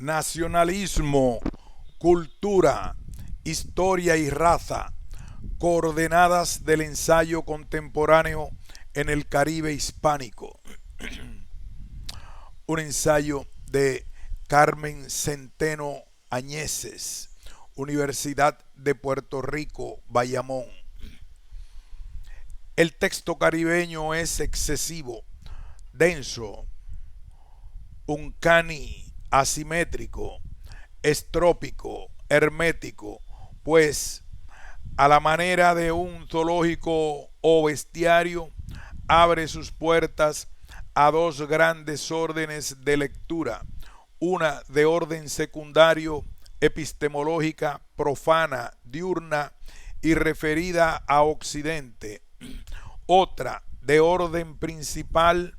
nacionalismo, cultura, historia y raza, coordenadas del ensayo contemporáneo en el Caribe hispánico. Un ensayo de Carmen Centeno Añeses, Universidad de Puerto Rico, Bayamón. El texto caribeño es excesivo, denso, uncanny, asimétrico, estrópico, hermético, pues a la manera de un zoológico o bestiario, abre sus puertas a dos grandes órdenes de lectura, una de orden secundario, epistemológica, profana, diurna y referida a Occidente, otra de orden principal,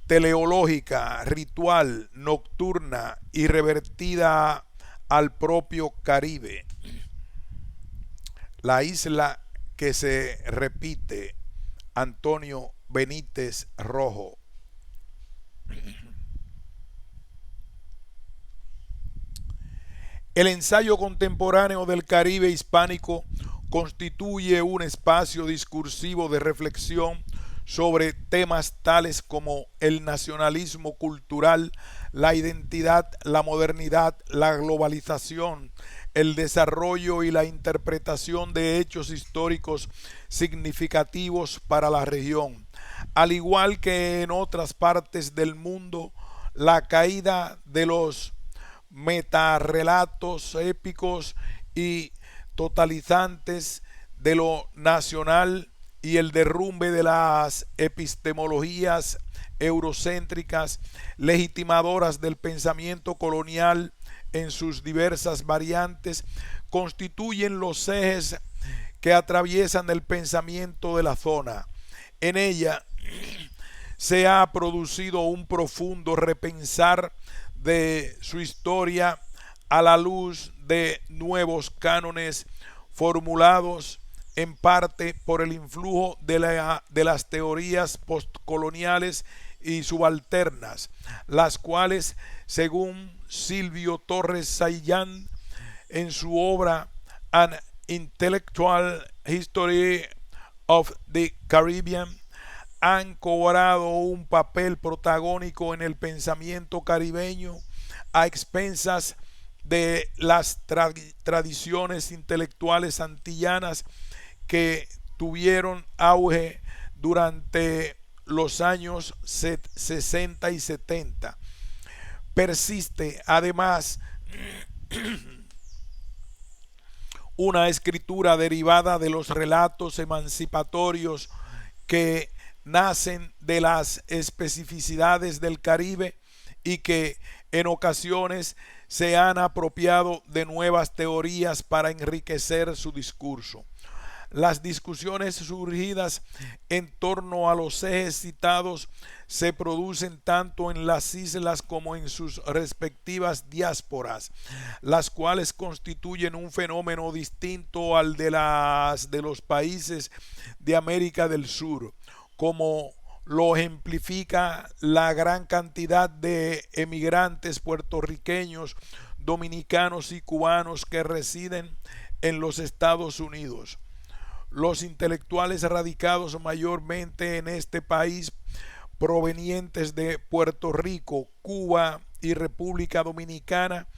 teleológica, ritual, nocturna y revertida al propio Caribe. La isla que se repite, Antonio Benítez Rojo. El ensayo contemporáneo del Caribe hispánico constituye un espacio discursivo de reflexión sobre temas tales como el nacionalismo cultural, la identidad, la modernidad, la globalización, el desarrollo y la interpretación de hechos históricos significativos para la región. Al igual que en otras partes del mundo, la caída de los metarrelatos épicos y totalizantes de lo nacional y el derrumbe de las epistemologías eurocéntricas legitimadoras del pensamiento colonial en sus diversas variantes constituyen los ejes que atraviesan el pensamiento de la zona. En ella se ha producido un profundo repensar de su historia a la luz de nuevos cánones formulados en parte por el influjo de las teorías postcoloniales y subalternas, las cuales, según Silvio Torres Saillán, en su obra An Intellectual History of the Caribbean, han cobrado un papel protagónico en el pensamiento caribeño a expensas de las tradiciones intelectuales antillanas que tuvieron auge durante los años 60 y 70. Persiste además una escritura derivada de los relatos emancipatorios que nacen de las especificidades del Caribe y que en ocasiones se han apropiado de nuevas teorías para enriquecer su discurso. Las discusiones surgidas en torno a los ejes citados se producen tanto en las islas como en sus respectivas diásporas, las cuales constituyen un fenómeno distinto al de los países de América del Sur, como lo ejemplifica la gran cantidad de emigrantes puertorriqueños, dominicanos y cubanos que residen en los Estados Unidos. Los intelectuales radicados mayormente en este país, provenientes de Puerto Rico, Cuba y República Dominicana,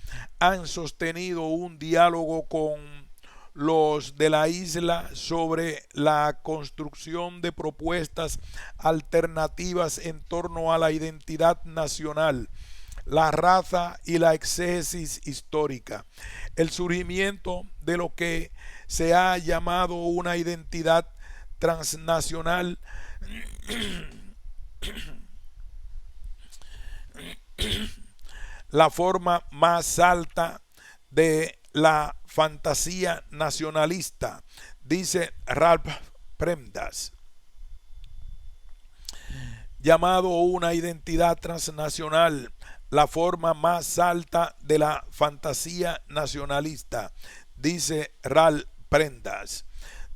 han sostenido un diálogo con los de la isla sobre la construcción de propuestas alternativas en torno a la identidad nacional, la raza y la exégesis histórica, el surgimiento de lo que se ha llamado una identidad transnacional la forma más alta de la fantasía nacionalista, dice Ralph Prendas. Llamado una identidad transnacional, la forma más alta de la fantasía nacionalista, dice Ralph Prendas.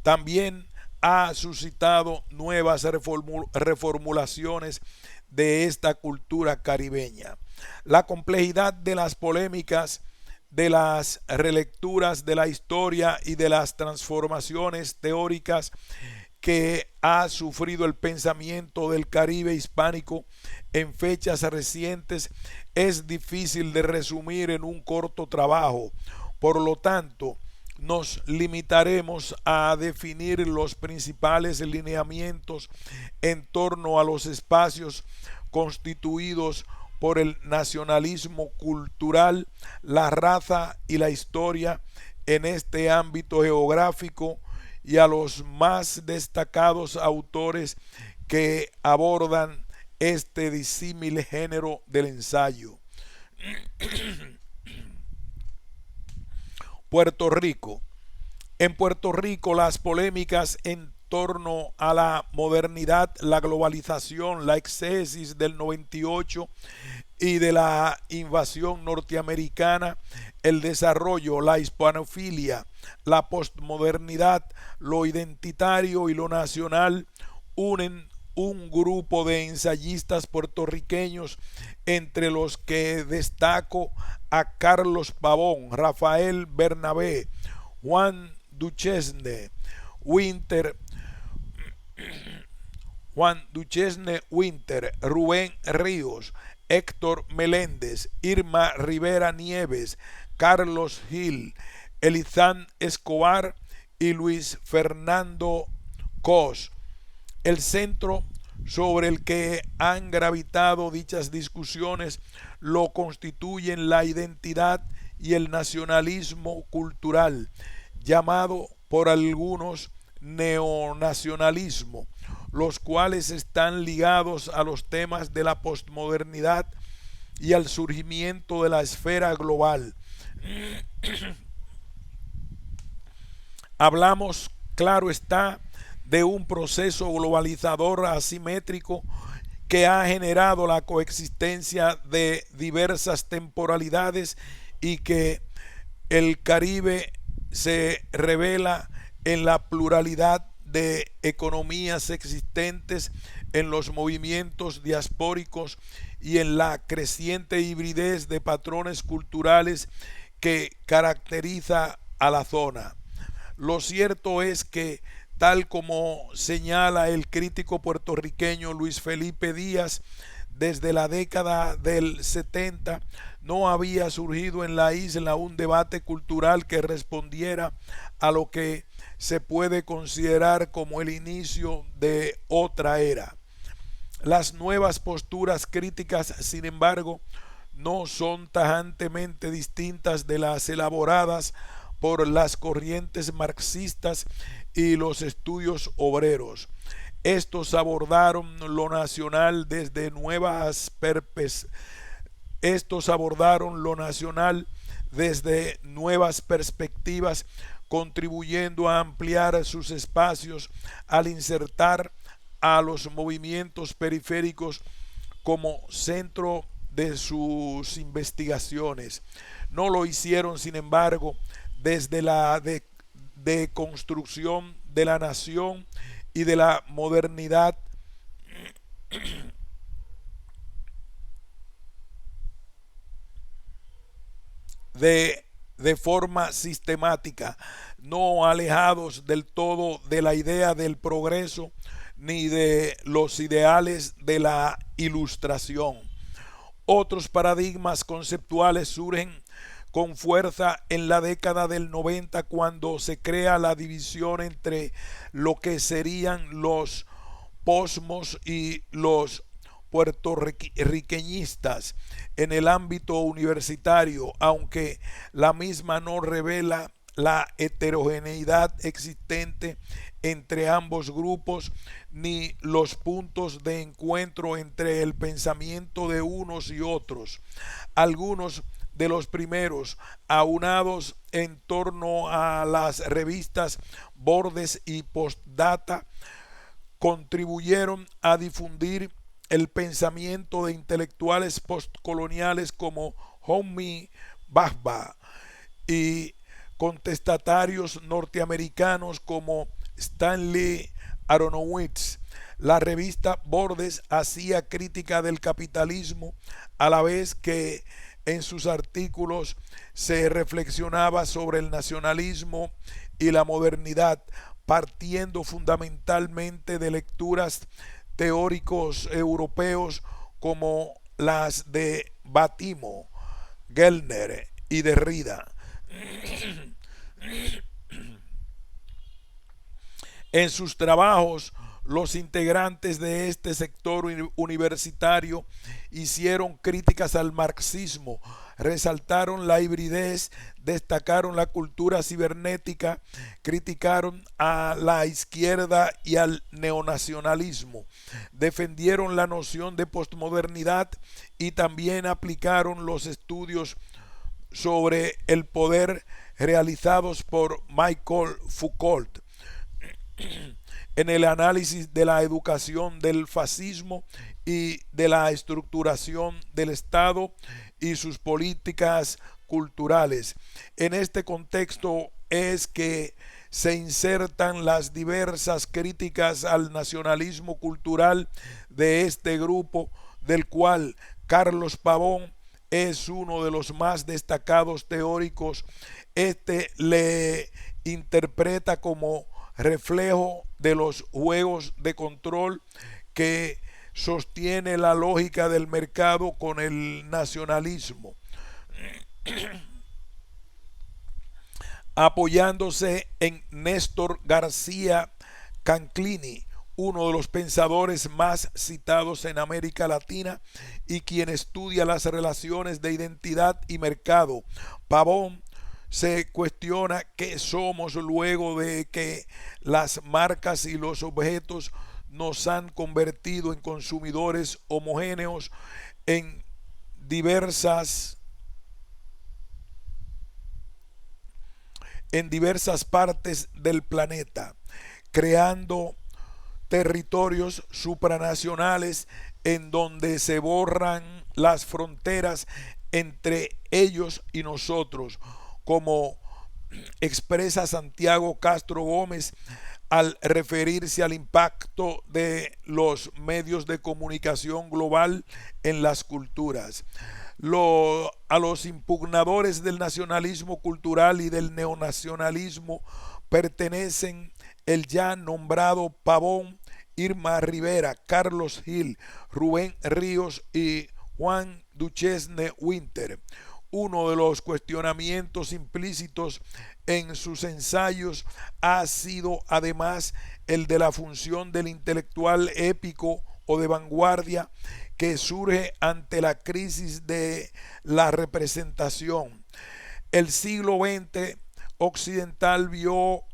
También ha suscitado nuevas reformulaciones de esta cultura caribeña. La complejidad de las polémicas, de las relecturas de la historia y de las transformaciones teóricas que ha sufrido el pensamiento del Caribe hispánico en fechas recientes es difícil de resumir en un corto trabajo. Por lo tanto, nos limitaremos a definir los principales lineamientos en torno a los espacios constituidos por el nacionalismo cultural, la raza y la historia en este ámbito geográfico, y a los más destacados autores que abordan este disímil género del ensayo. Puerto Rico. En Puerto Rico, las polémicas en torno a la modernidad, la globalización, la excesis del 98 y de la invasión norteamericana, el desarrollo, la hispanofilia, la postmodernidad, lo identitario y lo nacional, unen un grupo de ensayistas puertorriqueños, entre los que destaco a Carlos Pavón, Rafael Bernabé, Juan Duchesne Winter, Rubén Ríos, Héctor Meléndez, Irma Rivera Nieves, Carlos Gil, Elizán Escobar y Luis Fernando Cos. El centro sobre el que han gravitado dichas discusiones lo constituyen la identidad y el nacionalismo cultural, llamado por algunos neonacionalismo, los cuales están ligados a los temas de la posmodernidad y al surgimiento de la esfera global. Hablamos, claro está, de un proceso globalizador asimétrico que ha generado la coexistencia de diversas temporalidades y que el Caribe se revela en la pluralidad de economías existentes, en los movimientos diaspóricos y en la creciente hibridez de patrones culturales que caracteriza a la zona. Lo cierto es que, tal como señala el crítico puertorriqueño Luis Felipe Díaz, desde la década del 70 no había surgido en la isla un debate cultural que respondiera a lo que se puede considerar como el inicio de otra era. Las nuevas posturas críticas, sin embargo, no son tajantemente distintas de las elaboradas por las corrientes marxistas y los estudios obreros. Estos abordaron lo nacional desde nuevas perspectivas, contribuyendo a ampliar sus espacios al insertar a los movimientos periféricos como centro de sus investigaciones. No lo hicieron, sin embargo, desde la deconstrucción de la nación y de la modernidad de forma sistemática, no alejados del todo de la idea del progreso ni de los ideales de la ilustración. Otros paradigmas conceptuales surgen con fuerza en la década del 90, cuando se crea la división entre lo que serían los posmos y los puertorriqueñistas en el ámbito universitario, aunque la misma no revela la heterogeneidad existente entre ambos grupos ni los puntos de encuentro entre el pensamiento de unos y otros. Algunos de los primeros, aunados en torno a las revistas Bordes y Postdata, contribuyeron a difundir el pensamiento de intelectuales postcoloniales como Homi Bhabha y contestatarios norteamericanos como Stanley Aronowitz. La revista Bordes hacía crítica del capitalismo a la vez que en sus artículos se reflexionaba sobre el nacionalismo y la modernidad, partiendo fundamentalmente de lecturas teóricos europeos como las de Batimo, Gellner y Derrida. En sus trabajos, los integrantes de este sector universitario hicieron críticas al marxismo, resaltaron la hibridez, destacaron la cultura cibernética, criticaron a la izquierda y al neonacionalismo, defendieron la noción de posmodernidad y también aplicaron los estudios sobre el poder realizados por Michael Foucault en el análisis de la educación del fascismo y de la estructuración del Estado y sus políticas culturales. En este contexto es que se insertan las diversas críticas al nacionalismo cultural de este grupo, del cual Carlos Pavón es uno de los más destacados teóricos. Este le interpreta como reflejo de los juegos de control que sostiene la lógica del mercado con el nacionalismo, apoyándose en Néstor García Canclini, uno de los pensadores más citados en América Latina y quien estudia las relaciones de identidad y mercado. Pavón se cuestiona qué somos luego de que las marcas y los objetos nos han convertido en consumidores homogéneos en diversas partes del planeta, creando territorios supranacionales en donde se borran las fronteras entre ellos y nosotros, como expresa Santiago Castro Gómez al referirse al impacto de los medios de comunicación global en las culturas. A los impugnadores del nacionalismo cultural y del neonacionalismo pertenecen el ya nombrado Pavón, Irma Rivera, Carlos Gil, Rubén Ríos y Juan Duchesne Winter. Uno de los cuestionamientos implícitos en sus ensayos ha sido además el de la función del intelectual épico o de vanguardia que surge ante la crisis de la representación. El siglo XX occidental vio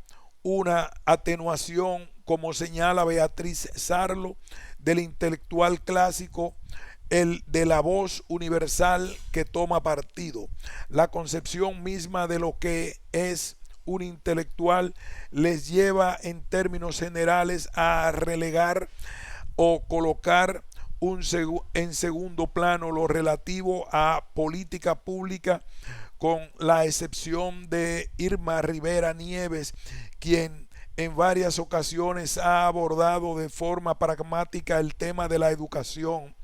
una atenuación, como señala Beatriz Sarlo, del intelectual clásico, el de la voz universal que toma partido. La concepción misma de lo que es un intelectual les lleva en términos generales a relegar o colocar en segundo plano lo relativo a política pública, con la excepción de Irma Rivera Nieves, quien en varias ocasiones ha abordado de forma pragmática el tema de la educación,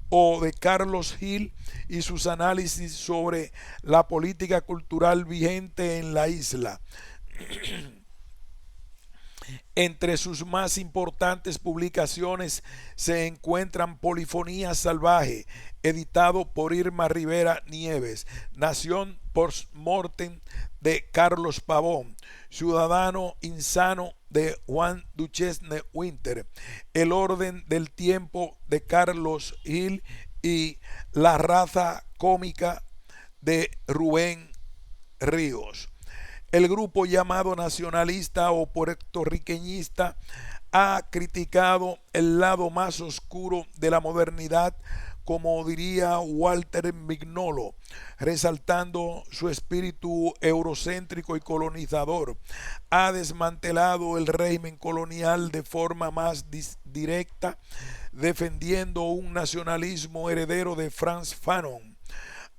o de Carlos Gil y sus análisis sobre la política cultural vigente en la isla. Entre sus más importantes publicaciones se encuentran Polifonía Salvaje, editado por Irma Rivera Nieves, Nación Post-Mortem de Carlos Pavón, Ciudadano Insano de Juan Duchesne Winter, El Orden del Tiempo de Carlos Gil y La Raza Cómica de Rubén Ríos. El grupo llamado nacionalista o puertorriqueñista ha criticado el lado más oscuro de la modernidad, como diría Walter Mignolo, resaltando su espíritu eurocéntrico y colonizador. Ha desmantelado el régimen colonial de forma más directa, defendiendo un nacionalismo heredero de Frantz Fanon.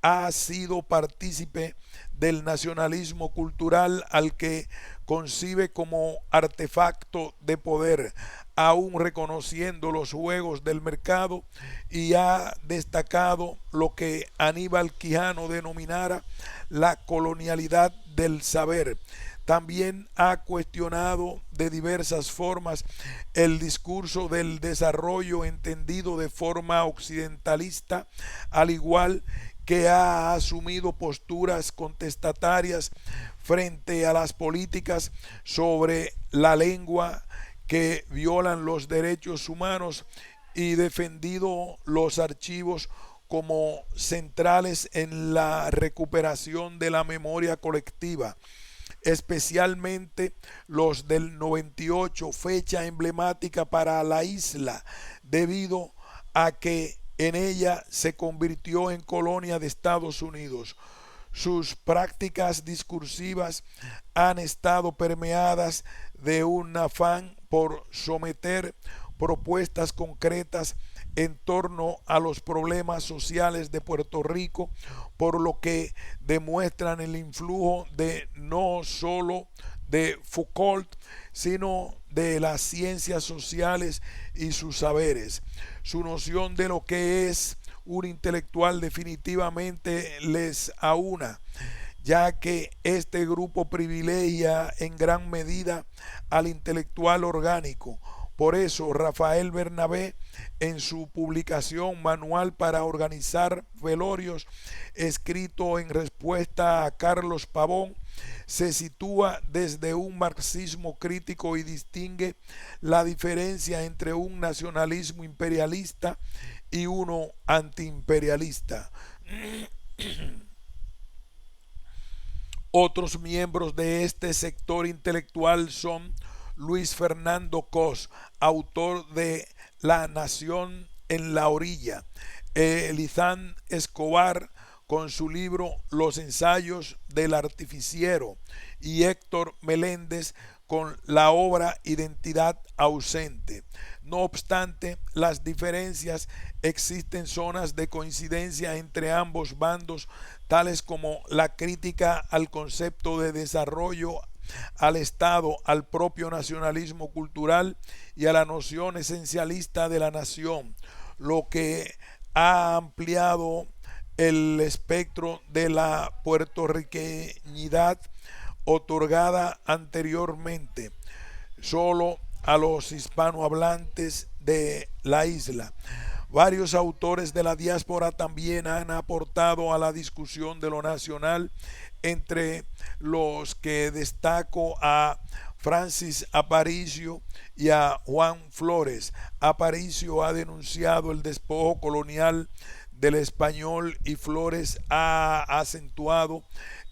Ha sido partícipe del nacionalismo cultural al que concibe como artefacto de poder, aún reconociendo los juegos del mercado, y ha destacado lo que Aníbal Quijano denominara la colonialidad del saber. También ha cuestionado de diversas formas el discurso del desarrollo entendido de forma occidentalista, al igual que ha asumido posturas contestatarias frente a las políticas sobre la lengua que violan los derechos humanos y defendido los archivos como centrales en la recuperación de la memoria colectiva, especialmente los del 98, fecha emblemática para la isla, debido a que en ella se convirtió en colonia de Estados Unidos. Sus prácticas discursivas han estado permeadas de un afán por someter propuestas concretas en torno a los problemas sociales de Puerto Rico, por lo que demuestran el influjo de no solo de Foucault, sino de las ciencias sociales y sus saberes. Su noción de lo que es un intelectual definitivamente les aúna, ya que este grupo privilegia en gran medida al intelectual orgánico. Por eso Rafael Bernabé, en su publicación Manual para organizar velorios, escrito en respuesta a Carlos Pavón, se sitúa desde un marxismo crítico y distingue la diferencia entre un nacionalismo imperialista y uno antiimperialista. Otros miembros de este sector intelectual son Luis Fernando Cos, autor de La Nación en la Orilla; Elizán Escobar, con su libro Los ensayos del artificiero; y Héctor Meléndez, con la obra Identidad ausente. No obstante las diferencias, existen zonas de coincidencia entre ambos bandos, tales como la crítica al concepto de desarrollo, al Estado, al propio nacionalismo cultural y a la noción esencialista de la nación, lo que ha ampliado el espectro de la puertorriqueñidad otorgada anteriormente solo a los hispanohablantes de la isla. Varios autores de la diáspora también han aportado a la discusión de lo nacional, entre los que destaco a Francis Aparicio y a Juan Flores. Aparicio ha denunciado el despojo colonial del español y Flores ha acentuado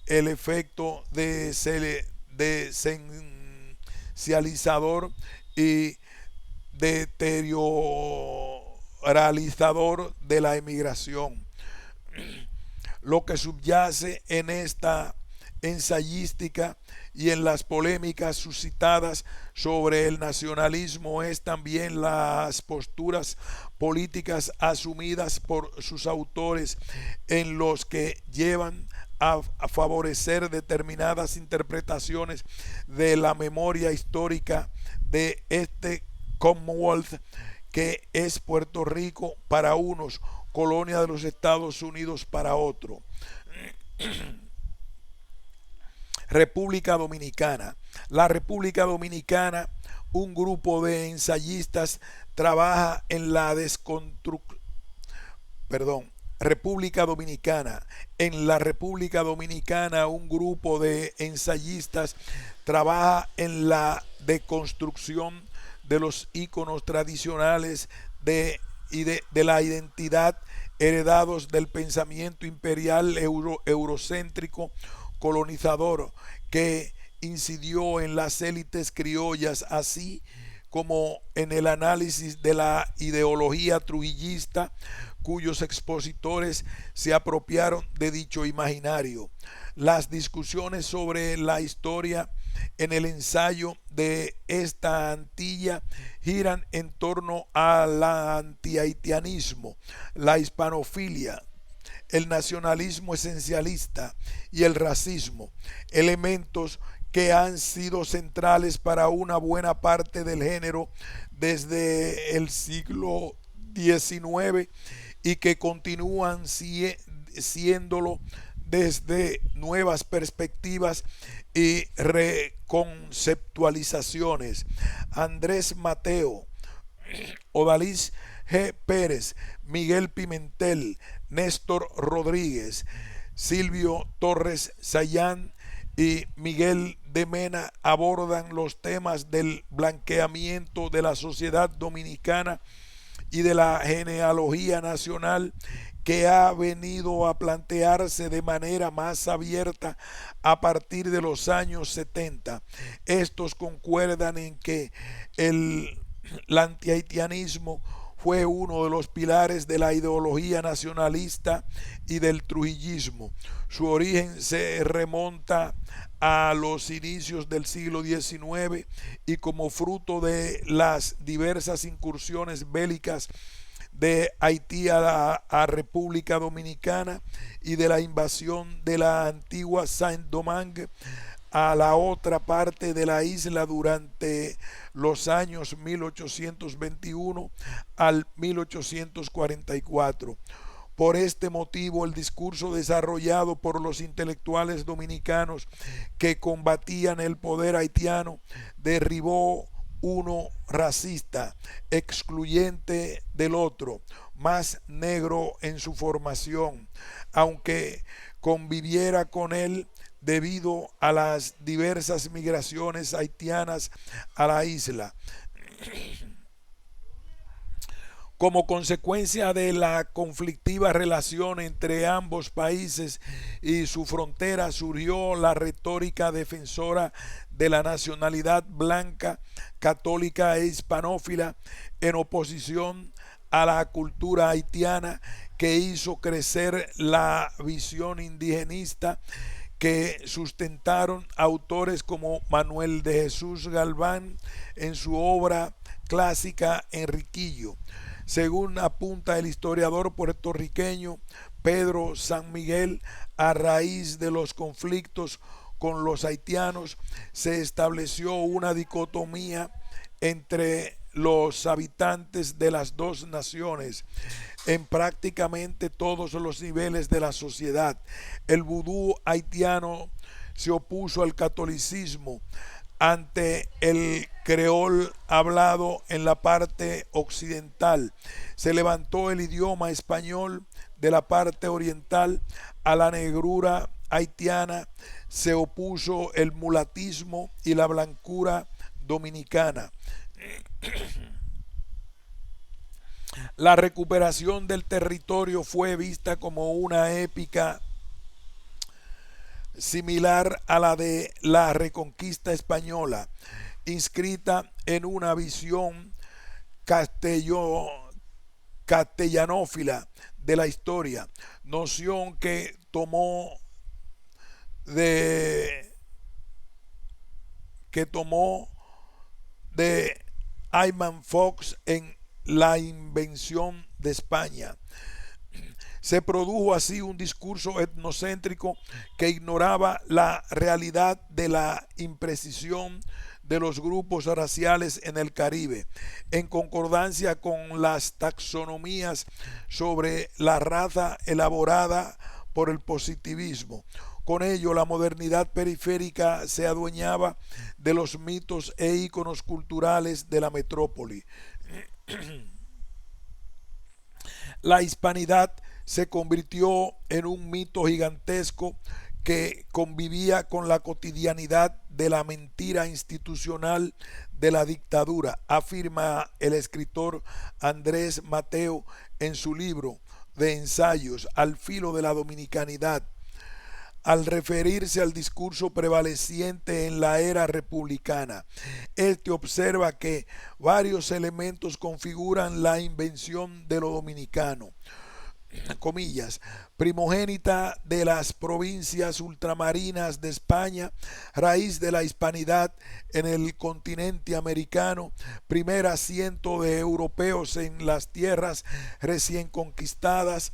el efecto desencializador y deterioralizador de la emigración. Lo que subyace en esta ensayística y en las polémicas suscitadas sobre el nacionalismo es también las posturas políticas asumidas por sus autores, en los que llevan a favorecer determinadas interpretaciones de la memoria histórica de este Commonwealth que es Puerto Rico para unos, colonia de los Estados Unidos para otro. República Dominicana. La República Dominicana, un grupo de ensayistas trabaja en la República Dominicana. En la República Dominicana, un grupo de ensayistas trabaja en la deconstrucción de los íconos tradicionales de la identidad heredados del pensamiento imperial eurocéntrico colonizador que incidió en las élites criollas, así como en el análisis de la ideología trujillista, cuyos expositores se apropiaron de dicho imaginario. Las discusiones sobre la historia en el ensayo de esta Antilla giran en torno al antihaitianismo, la hispanofilia, el nacionalismo esencialista y el racismo, elementos que han sido centrales para una buena parte del género desde el siglo XIX y que continúan siéndolo desde nuevas perspectivas y reconceptualizaciones. Andrés Mateo, Odalis G. Pérez, Miguel Pimentel, Néstor Rodríguez, Silvio Torres Sayán y Miguel de Mena abordan los temas del blanqueamiento de la sociedad dominicana y de la genealogía nacional, que ha venido a plantearse de manera más abierta a partir de los años 70. Estos concuerdan en que el antihaitianismo fue uno de los pilares de la ideología nacionalista y del trujillismo. Su origen se remonta a los inicios del siglo XIX y como fruto de las diversas incursiones bélicas de Haití a República Dominicana y de la invasión de la antigua Saint-Domingue a la otra parte de la isla durante los años 1821 al 1844. Por este motivo, el discurso desarrollado por los intelectuales dominicanos que combatían el poder haitiano derribó uno racista, excluyente del otro, más negro en su formación, aunque conviviera con él debido a las diversas migraciones haitianas a la isla. Como consecuencia de la conflictiva relación entre ambos países y su frontera, surgió la retórica defensora de la nacionalidad blanca, católica e hispanófila, en oposición a la cultura haitiana, que hizo crecer la visión indigenista que sustentaron autores como Manuel de Jesús Galván en su obra clásica Enriquillo. Según apunta el historiador puertorriqueño Pedro San Miguel, a raíz de los conflictos con los haitianos se estableció una dicotomía entre los habitantes de las dos naciones en prácticamente todos los niveles de la sociedad. El vudú haitiano se opuso al catolicismo ante el creol hablado en la parte occidental. Se levantó el idioma español de la parte oriental. A la negrura haitiana se opuso el mulatismo y la blancura dominicana. La recuperación del territorio fue vista como una épica similar a la de la Reconquista española, inscrita en una visión castellanófila de la historia, noción que tomó de Ayman Fox en La invención de España. Se produjo así un discurso etnocéntrico que ignoraba la realidad de la imprecisión de los grupos raciales en el Caribe, en concordancia con las taxonomías sobre la raza elaborada por el positivismo. Con ello, la modernidad periférica se adueñaba de los mitos e íconos culturales de la metrópoli. La hispanidad se convirtió en un mito gigantesco que convivía con la cotidianidad de la mentira institucional de la dictadura, afirma el escritor Andrés Mateo en su libro de ensayos Al filo de la dominicanidad, al referirse al discurso prevaleciente en la era republicana. Este observa que varios elementos configuran la invención de lo dominicano. Comillas, primogénita de las provincias ultramarinas de España, raíz de la hispanidad en el continente americano, primer asiento de europeos en las tierras recién conquistadas,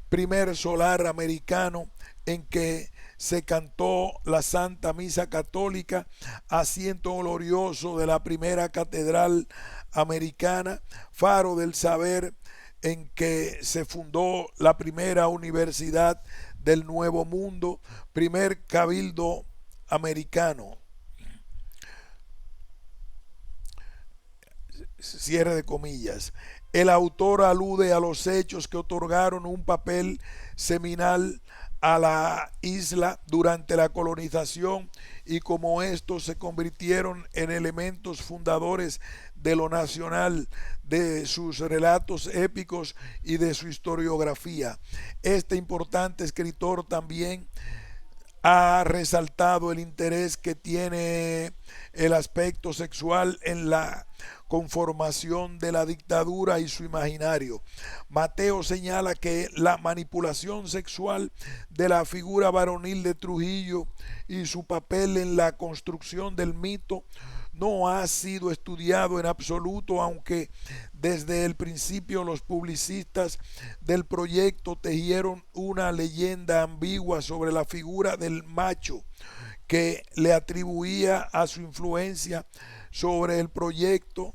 primer solar americano en que se cantó la Santa Misa Católica, asiento glorioso de la primera catedral americana, faro del saber en que se fundó la primera universidad del Nuevo Mundo, primer cabildo americano. Cierre de comillas. El autor alude a los hechos que otorgaron un papel seminal a la isla durante la colonización y como estos se convirtieron en elementos fundadores de lo nacional, de sus relatos épicos y de su historiografía. Este importante escritor también ha resaltado el interés que tiene el aspecto sexual en la conformación de la dictadura y su imaginario. Mateo señala que la manipulación sexual de la figura varonil de Trujillo y su papel en la construcción del mito no ha sido estudiado en absoluto, aunque desde el principio los publicistas del proyecto tejieron una leyenda ambigua sobre la figura del macho que le atribuía a su influencia sobre el proyecto,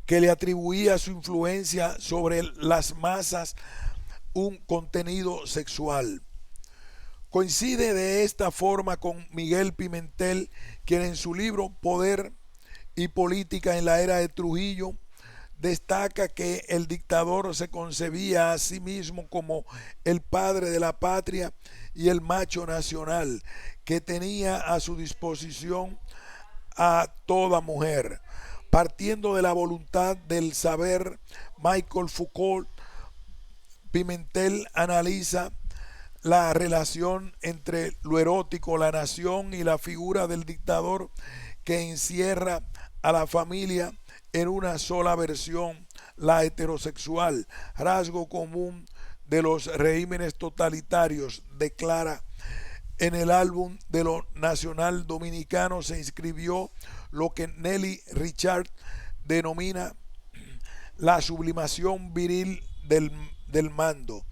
que le atribuía su influencia sobre las masas un contenido sexual. Coincide de esta forma con Miguel Pimentel, quien en su libro Poder y Política en la era de Trujillo destaca que el dictador se concebía a sí mismo como el padre de la patria y el macho nacional, que tenía a su disposición a toda mujer. Partiendo de la voluntad del saber, Michael Foucault, Pimentel analiza la relación entre lo erótico, la nación y la figura del dictador que encierra a la familia en una sola versión, la heterosexual, rasgo común de los regímenes totalitarios, declara. En el álbum de lo nacional dominicano se inscribió lo que Nelly Richard denomina la sublimación viril del mando.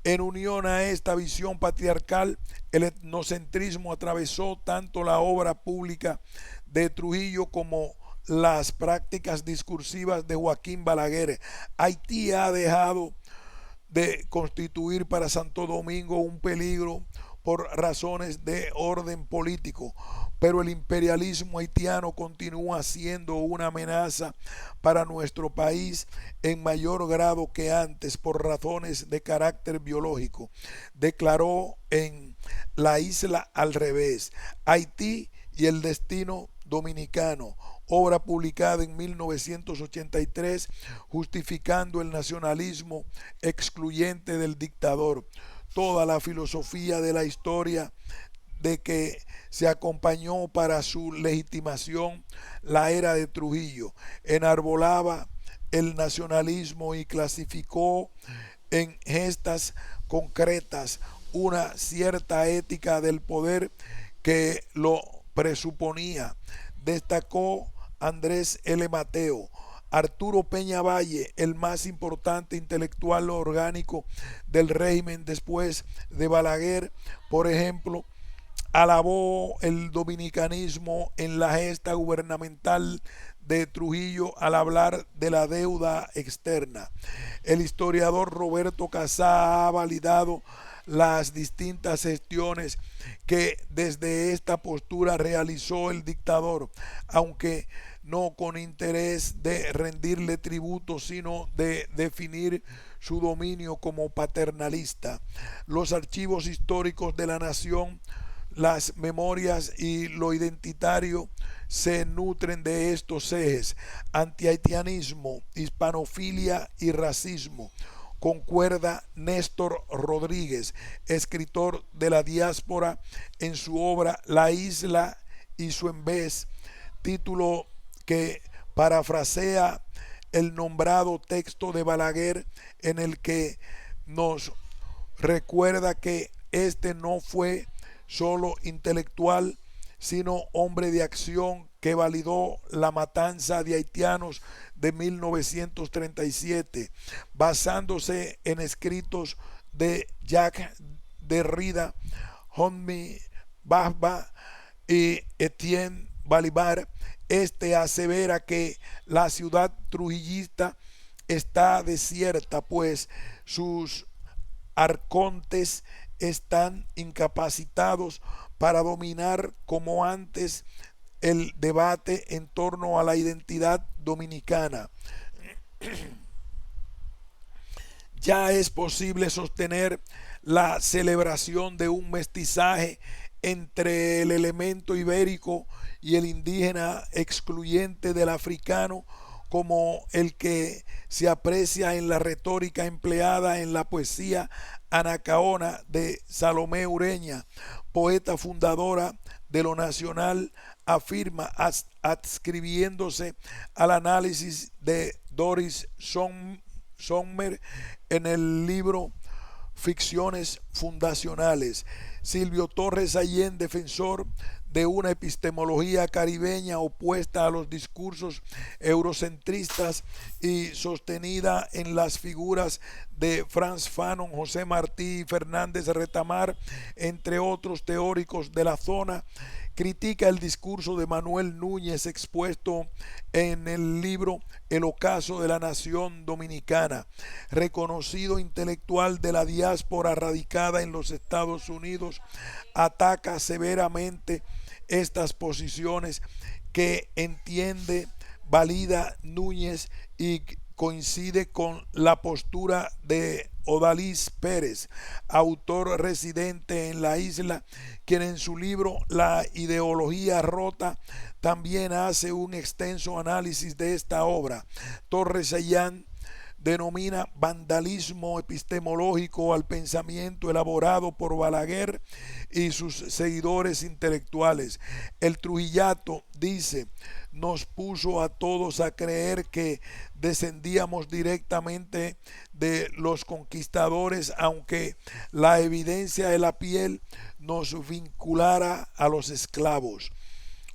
En unión a esta visión patriarcal, el etnocentrismo atravesó tanto la obra pública de Trujillo como las prácticas discursivas de Joaquín Balaguer. Haití ha dejado de constituir para Santo Domingo un peligro por razones de orden político, pero el imperialismo haitiano continúa siendo una amenaza para nuestro país en mayor grado que antes por razones de carácter biológico. Declaró en La isla al revés, Haití y el destino dominicano, obra publicada en 1983, justificando el nacionalismo excluyente del dictador. Toda la filosofía de la historia de que se acompañó para su legitimación la era de Trujillo enarbolaba el nacionalismo y clasificó en gestas concretas una cierta ética del poder que lo presuponía. Destacó Andrés L. Mateo. Arturo Peña Valle, el más importante intelectual orgánico del régimen después de Balaguer, por ejemplo, alabó el dominicanismo en la gesta gubernamental de Trujillo al hablar de la deuda externa. El historiador Roberto Casá ha validado las distintas gestiones que desde esta postura realizó el dictador, aunque no con interés de rendirle tributo, sino de definir su dominio como paternalista. Los archivos históricos de la nación, las memorias y lo identitario se nutren de estos ejes: antihaitianismo, hispanofilia y racismo. Concuerda Néstor Rodríguez, escritor de la diáspora, en su obra La isla y su envés, título que parafrasea el nombrado texto de Balaguer, en el que nos recuerda que este no fue solo intelectual, sino hombre de acción que validó la matanza de haitianos de 1937, basándose en escritos de Jacques Derrida, Homi Bhabha y Etienne Balibar, este asevera que la ciudad trujillista está desierta, pues sus arcontes están incapacitados para dominar como antes el debate en torno a la identidad dominicana. Ya es posible sostener la celebración de un mestizaje entre el elemento ibérico y el indígena excluyente del africano, como el que se aprecia en la retórica empleada en la poesía anacaona de Salomé Ureña, poeta fundadora de lo nacional, afirma adscribiéndose al análisis de Doris Sommer en el libro Ficciones Fundacionales. Silvio Torres Allén, defensor de una epistemología caribeña opuesta a los discursos eurocentristas y sostenida en las figuras de Franz Fanon, José Martí y Fernández Retamar, entre otros teóricos de la zona, critica el discurso de Manuel Núñez expuesto en el libro El ocaso de la nación dominicana. Reconocido intelectual de la diáspora radicada en los Estados Unidos, ataca severamente estas posiciones que entiende valida Núñez y coincide con la postura de Odalis Pérez, autor residente en la isla, quien en su libro La ideología rota también hace un extenso análisis de esta obra. Torres Allán denomina vandalismo epistemológico al pensamiento elaborado por Balaguer y sus seguidores intelectuales. El Trujillato, dice, nos puso a todos a creer que descendíamos directamente de los conquistadores, aunque la evidencia de la piel nos vinculara a los esclavos.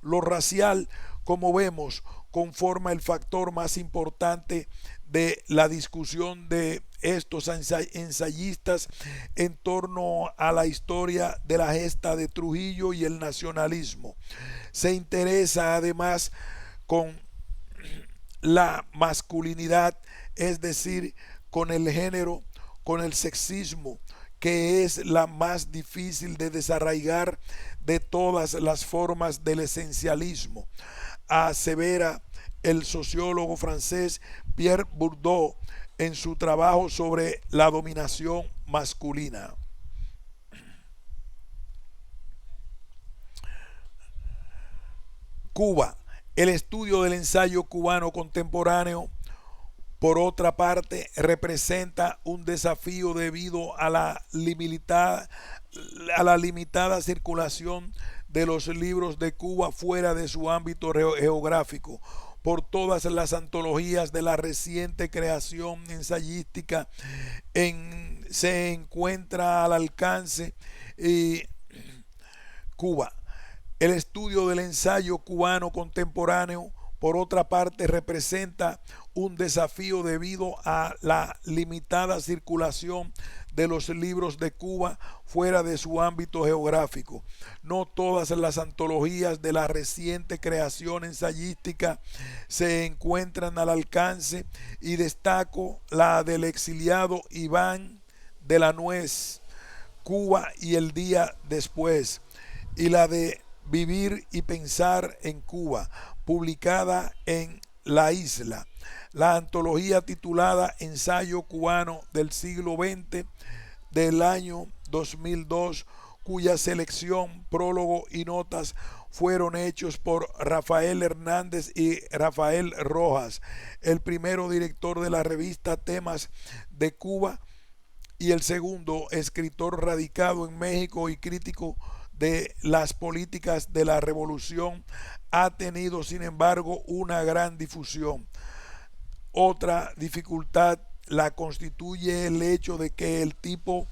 Lo racial, como vemos, conforma el factor más importante de la discusión de estos ensayistas en torno a la historia de la gesta de Trujillo y el nacionalismo. Se interesa además con la masculinidad, es decir, con el género, con el sexismo, que es la más difícil de desarraigar de todas las formas del esencialismo, asevera el sociólogo francés Pierre Bourdieu en su trabajo sobre la dominación masculina. Cuba. El estudio del ensayo cubano contemporáneo, por otra parte, representa un desafío debido a la limitada circulación de los libros de Cuba fuera de su ámbito geográfico. Por todas las antologías de la reciente creación ensayística se encuentra al alcance Cuba. El estudio del ensayo cubano contemporáneo, por otra parte, representa un desafío debido a la limitada circulación de los libros de Cuba fuera de su ámbito geográfico. No todas las antologías de la reciente creación ensayística se encuentran al alcance y destaco la del exiliado Iván de la Nuez, Cuba y el día después, y la de Vivir y pensar en Cuba, publicada en La Isla. La antología titulada Ensayo cubano del siglo XX del año 2002, cuya selección, prólogo y notas fueron hechos por Rafael Hernández y Rafael Rojas, el primero director de la revista Temas de Cuba y el segundo escritor radicado en México y crítico de las políticas de la revolución, ha tenido sin embargo una gran difusión. Otra dificultad la constituye el hecho de que el tipo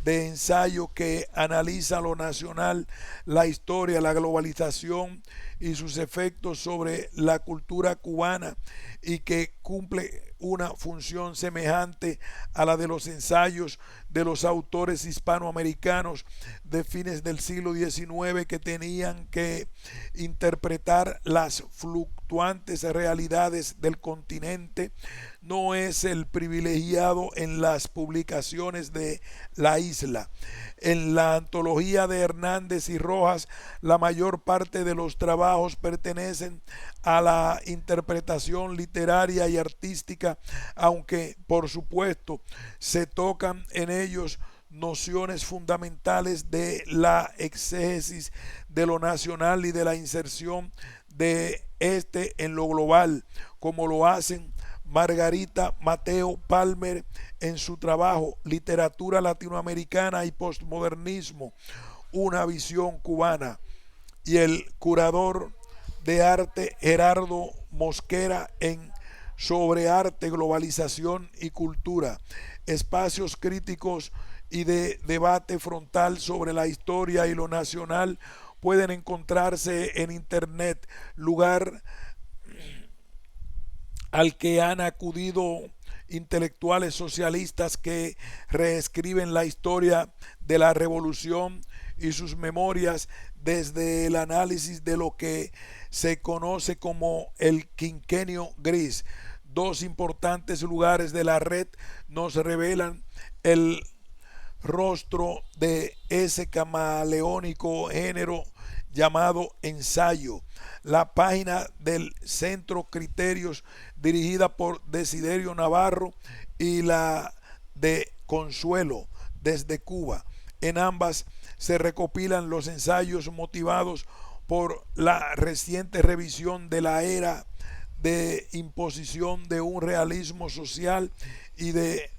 de ensayo que analiza lo nacional, la historia, la globalización y sus efectos sobre la cultura cubana, y que cumple una función semejante a la de los ensayos de los autores hispanoamericanos de fines del siglo XIX, que tenían que interpretar las fluctuantes realidades del continente. No es el privilegiado en las publicaciones de la isla. En la antología de Hernández y Rojas, la mayor parte de los trabajos pertenecen a la interpretación literaria y artística, aunque por supuesto se tocan en ellos nociones fundamentales de la exégesis de lo nacional y de la inserción de este en lo global, como lo hacen Margarita Mateo Palmer en su trabajo Literatura Latinoamericana y Postmodernismo, una visión cubana, y el curador de arte Gerardo Mosquera en Sobre arte, globalización y cultura, espacios críticos y de debate frontal sobre la historia y lo nacional pueden encontrarse en internet, lugar al que han acudido intelectuales socialistas que reescriben la historia de la revolución y sus memorias desde el análisis de lo que se conoce como el quinquenio gris. Dos importantes lugares de la red nos revelan el rostro de ese camaleónico género llamado ensayo. La página del Centro Criterios, dirigida por Desiderio Navarro, y la de Consuelo, desde Cuba. En ambas se recopilan los ensayos motivados por la reciente revisión de la era de imposición de un realismo social y de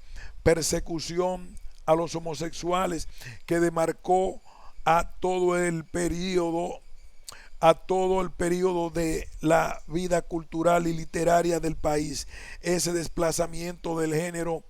persecución a los homosexuales que demarcó a todo el periodo de la vida cultural y literaria del país. Ese desplazamiento del género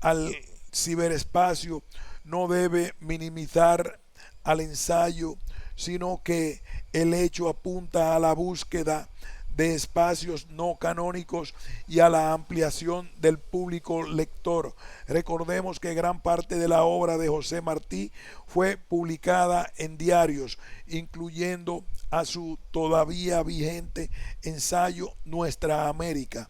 al ciberespacio no debe minimizar al ensayo, sino que el hecho apunta a la búsqueda de espacios no canónicos y a la ampliación del público lector. Recordemos que gran parte de la obra de José Martí fue publicada en diarios, incluyendo a su todavía vigente ensayo Nuestra América.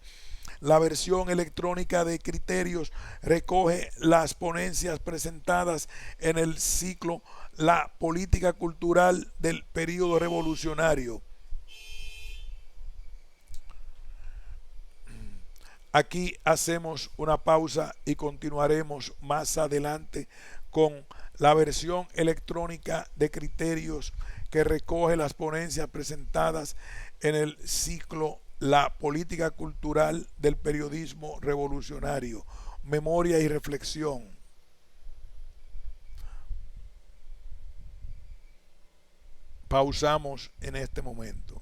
La versión electrónica de Criterios recoge las ponencias presentadas en el ciclo La política cultural del período revolucionario. Aquí hacemos una pausa y continuaremos más adelante con la versión electrónica de Criterios, que recoge las ponencias presentadas en el ciclo La política cultural del periodismo revolucionario, memoria y reflexión. Pausamos en este momento.